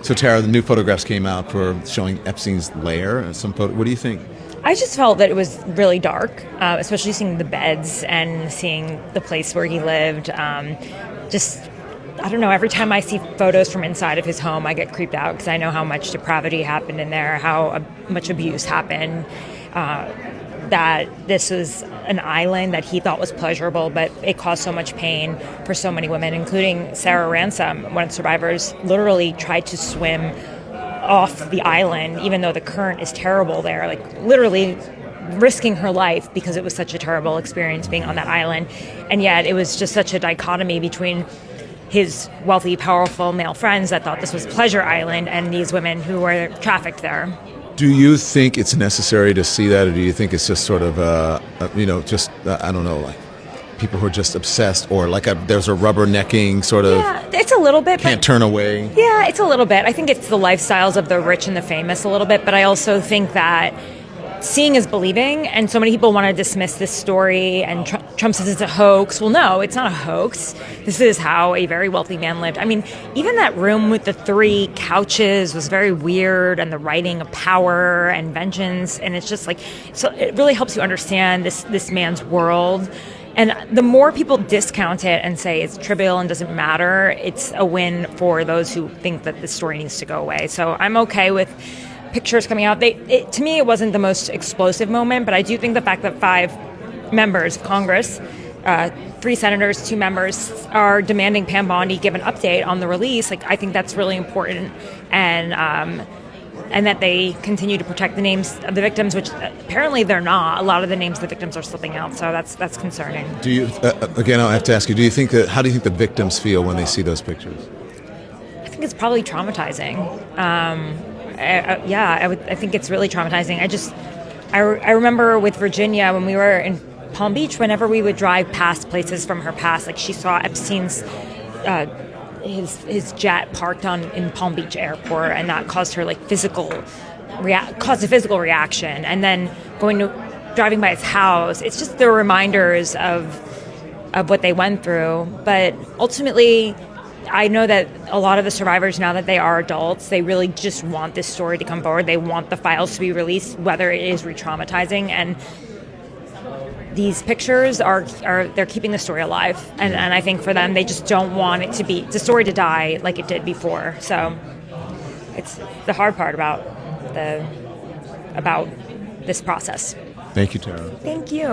So Tara, the new photographs came out for showing Epstein's lair. What do you think? I just felt that it was really dark, especially seeing the beds and seeing the place where he lived. I don't know, every time I see photos from inside of his home, I get creeped out because I know how much depravity happened in there, how much abuse happened, that this was an island that he thought was pleasurable, but it caused so much pain for so many women, including Sarah Ransom, one of the survivors, literally tried to swim off the island, even though the current is terrible there, like literally risking her life because it was such a terrible experience being on that island. And yet it was just such a dichotomy between his wealthy, powerful male friends that thought this was Pleasure Island and these women who were trafficked there. Do you think it's necessary to see that, or do you think it's just sort of, I don't know, like people who are just obsessed, or like there's a rubbernecking sort of... Yeah, it's a little bit. Can't turn away? Yeah, it's a little bit. I think it's the lifestyles of the rich and the famous a little bit, but I also think that seeing is believing, and so many people want to dismiss this story, and Trump says it's a hoax. Well, no, it's not a hoax. This is how a very wealthy man lived. I mean, even that room with the 3 couches was very weird, and the writing of power and vengeance, and it's just like, so it really helps you understand this man's world. And the more people discount it and say it's trivial and doesn't matter, it's a win for those who think that this story needs to go away. So I'm okay with pictures coming out. To me, it wasn't the most explosive moment, but I do think the fact that 5 members of Congress, 3 senators, 2 members, are demanding Pam Bondi give an update on the release, like I think that's really important, and that they continue to protect the names of the victims, which apparently they're not. A lot of the names of the victims are slipping out, so that's concerning. Do you? Again, I'll have to ask you. How do you think the victims feel when they see those pictures? I think it's probably traumatizing. I think it's really traumatizing. I remember with Virginia when we were in Palm Beach, whenever we would drive past places from her past, like she saw Epstein's his jet parked in Palm Beach Airport, and that caused her like caused a physical reaction. And then driving by his house, it's just the reminders of what they went through. But ultimately, I know that a lot of the survivors, now that they are adults, they really just want this story to come forward. They want the files to be released, whether it is re-traumatizing. And these pictures they're keeping the story alive. And I think for them, they just don't want the story to die like it did before. So it's the hard part about this process. Thank you, Tara. Thank you.